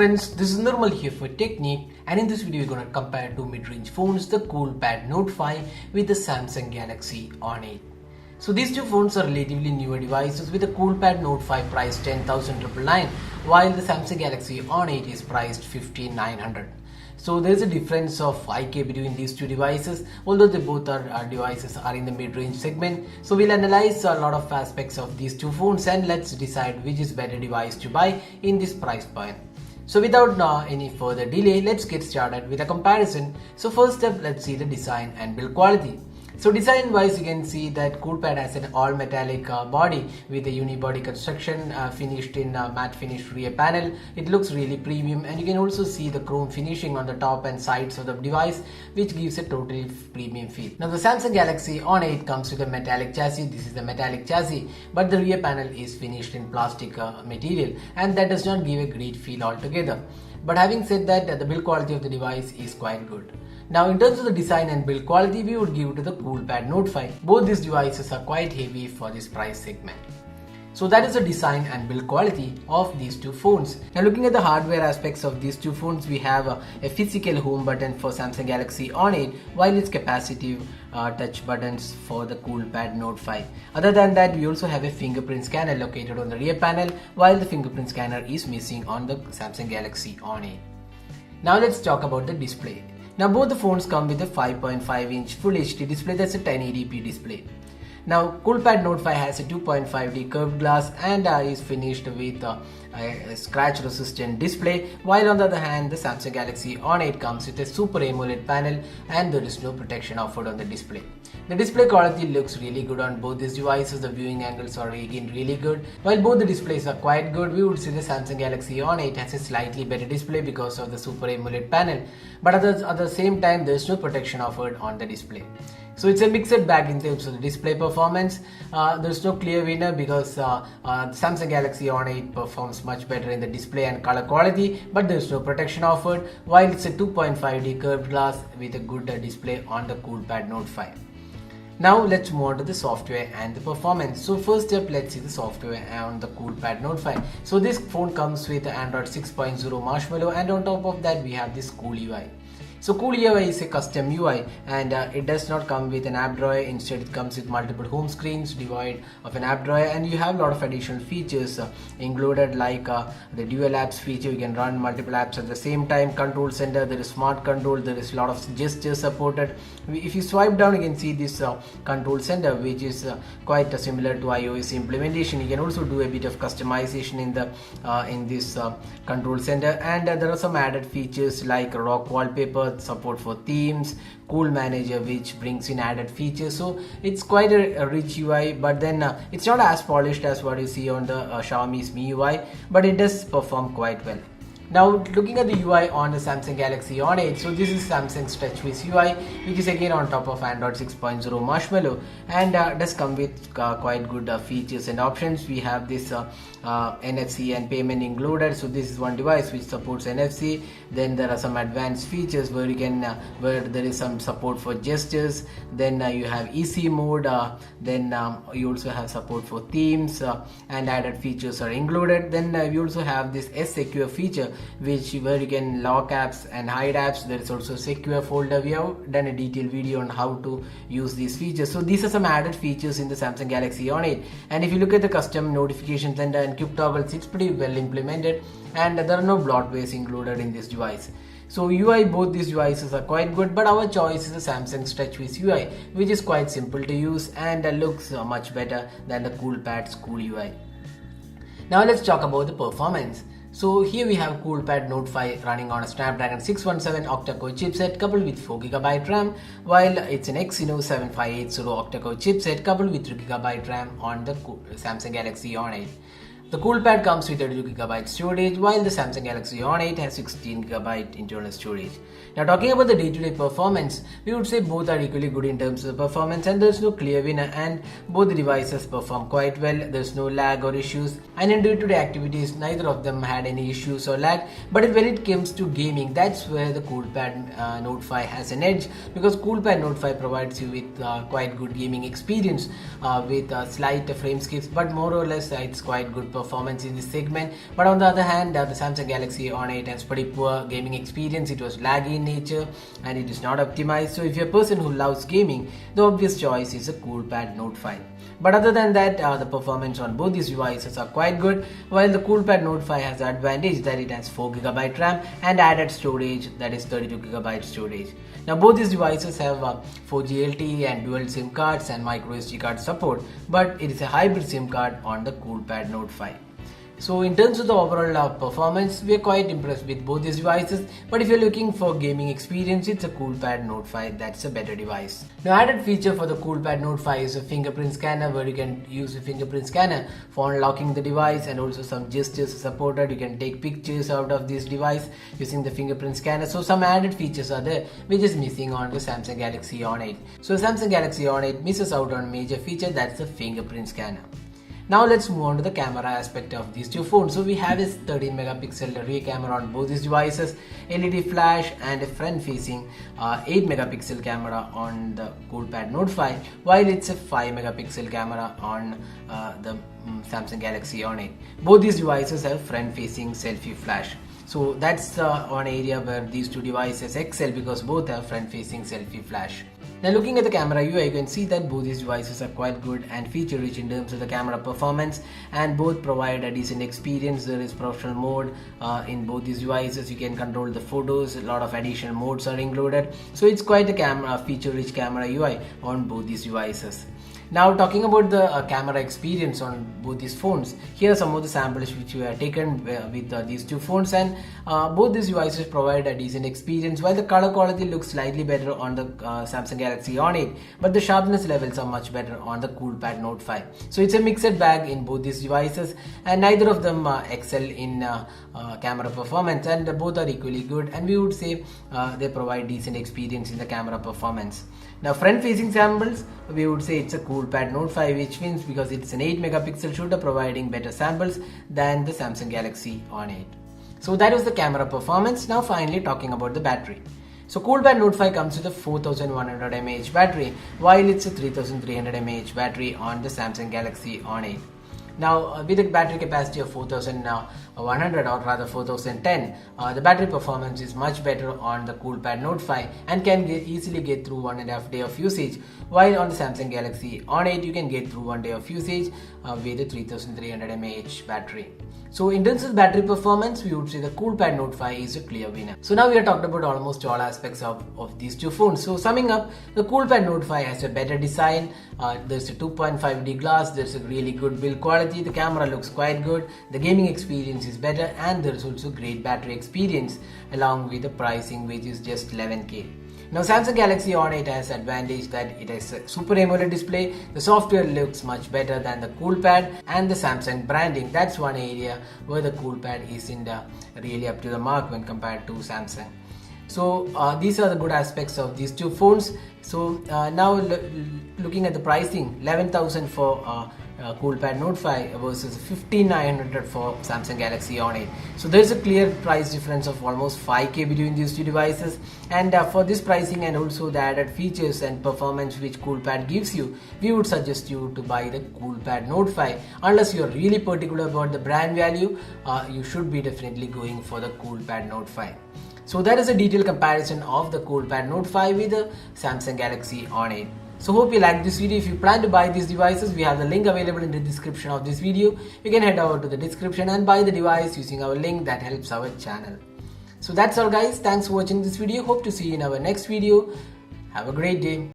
friends, this is Nirmal here for Technique, and in this video we're going to compare two mid-range phones, the Coolpad Note 5 with the Samsung Galaxy On8. So these two phones are relatively newer devices, with the Coolpad Note 5 priced 10,999 while the Samsung Galaxy On8 is priced 15,900. So there is a difference of 5k between these two devices, although they both are devices are in the mid-range segment. So we'll analyze a lot of aspects of these two phones and let's decide which is better device to buy in this price point. So without any further delay, let's get started with a comparison. So first up, let's see the design and build quality. So design wise, you can see that Coolpad has an all metallic body with a unibody construction finished in matte finished rear panel. It looks really premium, and you can also see the chrome finishing on the top and sides of the device, which gives a totally premium feel. Now the Samsung Galaxy On8 comes with a metallic chassis. This is the metallic chassis, but the rear panel is finished in plastic material, and that does not give a great feel altogether. But having said that, the build quality of the device is quite good. Now in terms of the design and build quality, we would give it to the Coolpad Note 5. Both these devices are quite heavy for this price segment. So that is the design and build quality of these two phones. Now looking at the hardware aspects of these two phones, we have a physical home button for Samsung Galaxy On8, while it's capacitive touch buttons for the Coolpad Note 5. Other than that, we also have a fingerprint scanner located on the rear panel, while the fingerprint scanner is missing on the Samsung Galaxy On8. Now let's talk about the display. Now both the phones come with a 5.5-inch Full HD display, that's a 1080p display. Now Coolpad Note 5 has a 2.5D curved glass and is finished with a scratch resistant display, while on the other hand the Samsung Galaxy On8 comes with a Super AMOLED panel and there is no protection offered on the display. The display quality looks really good on both these devices. The viewing angles are again really good. While both the displays are quite good, we would say the Samsung Galaxy On8 has a slightly better display because of the Super AMOLED panel, but at the same time there is no protection offered on the display. So it's a mixed bag in terms of the display performance. There's no clear winner because Samsung Galaxy On8 performs much better in the display and color quality, but there's no protection offered, while it's a 2.5D curved glass with a good display on the Coolpad Note 5. Now let's move on to the software and the performance. So first up, let's see the software on the Coolpad Note 5. So this phone comes with Android 6.0 Marshmallow, and on top of that we have this Cool UI. So Cool UI is a custom UI, and it does not come with an app drawer. Instead it comes with multiple home screens devoid of an app drawer, and you have a lot of additional features included, like the dual apps feature. You can run multiple apps at the same time. Control center, there is smart control, there is a lot of gestures supported. If you swipe down, you can see this control center, which is quite similar to iOS implementation. You can also do a bit of customization in this control center, and there are some added features like rock wallpaper, support for themes, Cool Manager, which brings in added features. So it's quite a rich UI, but then it's not as polished as what you see on the Xiaomi's MIUI, but it does perform quite well. Now looking at the UI on the Samsung Galaxy On8, so this is Samsung's TouchWiz UI, which is again on top of Android 6.0 Marshmallow, and does come with quite good features and options. We have this NFC and payment included, so this is one device which supports NFC. Then there are some advanced features where you can where there is some support for gestures. Then you have EC mode. Then you also have support for themes, and added features are included. Then we also have this S-Secure feature, where you can lock apps and hide apps. There is also a secure folder. We have done a detailed video on how to use these features. So these are some added features in the Samsung Galaxy On8. And if you look at the custom notification center and cube toggles, it's pretty well implemented, and there are no bloatwares included in this device. So UI, both these devices are quite good, but our choice is the Samsung's TouchWiz UI, which is quite simple to use and looks much better than the Coolpad's Cool UI. Now let's talk about the performance. So here we have Coolpad Note 5 running on a Snapdragon 617 octa-core chipset coupled with 4GB RAM, while it's an Exynos 7580 octa-core chipset coupled with 3GB RAM on the Samsung Galaxy On8. The Coolpad comes with 32GB storage, while the Samsung Galaxy On8 has 16GB internal storage. Now talking about the day-to-day performance, we would say both are equally good in terms of performance, and there's no clear winner, and both the devices perform quite well. There's no lag or issues, and in day-to-day activities neither of them had any issues or lag. But when it comes to gaming, that's where the Coolpad Note 5 has an edge, because Coolpad Note 5 provides you with quite good gaming experience with slight frame skips, but more or less it's quite good performance in this segment, but on the other hand, the Samsung Galaxy On8 has pretty poor gaming experience. It was laggy in nature and it is not optimized. So if you're a person who loves gaming, the obvious choice is a Coolpad Note 5. But other than that, the performance on both these devices are quite good, while the Coolpad Note 5 has the advantage that it has 4GB RAM and added storage, that is 32GB storage. Now both these devices have 4G LTE and dual SIM cards and micro SD card support, but it is a hybrid SIM card on the Coolpad Note 5. So in terms of the overall performance, we are quite impressed with both these devices, but if you're looking for gaming experience, it's a Coolpad Note 5 that's a better device. Now added feature for the Coolpad Note 5 is a fingerprint scanner, where you can use a fingerprint scanner for unlocking the device, and also some gestures supported. You can take pictures out of this device using the fingerprint scanner. So some added features are there which is missing on the Samsung Galaxy On8. So Samsung Galaxy On8 misses out on a major feature, that's the fingerprint scanner. Now let's move on to the camera aspect of these two phones. So we have a 13 megapixel rear camera on both these devices, LED flash, and a front facing 8 megapixel camera on the Coolpad Note 5, while it's a 5 megapixel camera on the Samsung Galaxy On8. Both these devices have front facing selfie flash. So that's one area where these two devices excel, because both have front facing selfie flash. Now looking at the camera UI, you can see that both these devices are quite good and feature rich in terms of the camera performance, and both provide a decent experience. There is professional mode in both these devices. You can control the photos, a lot of additional modes are included. So it's quite a feature rich camera UI on both these devices. Now talking about the camera experience on both these phones, here are some of the samples which we have taken with these two phones, and both these devices provide a decent experience. While the color quality looks slightly better on the Samsung Galaxy On8, but the sharpness levels are much better on the Coolpad Note 5. So it's a mixed bag in both these devices, and neither of them excel in camera performance, and both are equally good, and we would say they provide decent experience in the camera performance. Now front facing samples, we would say it's a Coolpad Note 5, which means because it's an 8 megapixel shooter providing better samples than the Samsung Galaxy On8. So that was the camera performance. Now finally talking about the battery. So Coolpad Note 5 comes with a 4100 mAh battery, while it's a 3300 mAh battery on the Samsung Galaxy On8. Now with a battery capacity of 4100, or rather 4010, the battery performance is much better on the Coolpad Note 5 and can easily get through 1.5 days of usage, while on the Samsung Galaxy On8 you can get through 1 day of usage with a 3300 mAh battery. So in terms of battery performance, we would say the Coolpad Note 5 is a clear winner. So now we have talked about almost all aspects of these two phones. So summing up, the Coolpad Note 5 has a better design. There's a 2.5D glass, there's a really good build quality, the camera looks quite good, the gaming experience is better, and there's also great battery experience, along with the pricing which is just 11K. Now Samsung Galaxy On8 has advantage that it has a Super AMOLED display, the software looks much better than the Coolpad, and the Samsung branding, that's one area where the Coolpad isn't really up to the mark when compared to Samsung. So these are the good aspects of these two phones. So now looking at the pricing, 11,000 for Coolpad Note 5 versus 15,900 for Samsung Galaxy On8. So there's a clear price difference of almost 5K between these two devices, and for this pricing and also the added features and performance which Coolpad gives you, we would suggest you to buy the Coolpad Note 5. Unless you're really particular about the brand value, you should be definitely going for the Coolpad Note 5. So that is a detailed comparison of the Coolpad Note 5 with the Samsung Galaxy On8. So hope you liked this video. If you plan to buy these devices, we have the link available in the description of this video. You can head over to the description and buy the device using our link that helps our channel. So that's all guys. Thanks for watching this video. Hope to see you in our next video. Have a great day.